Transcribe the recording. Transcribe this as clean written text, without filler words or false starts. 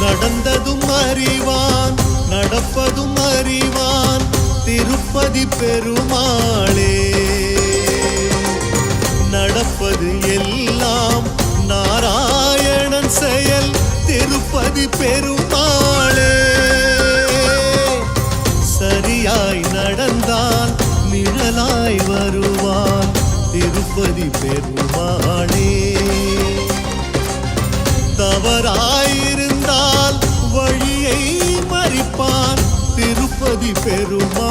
நடந்ததும் அறிவான் நடப்பதும் அறிவான் திருப்பதி பெருமாளே. நடப்பது எல்லாம் நாராயணன் செயல் திருப்பதி பெருமாளே. சரியாய் நடந்தால் நிழலாய் வருவான் திருப்பதி பெருமாளே. தவறாயிருந்தால் வழியை மறிப்பான் திருப்பதி பெருமாளே.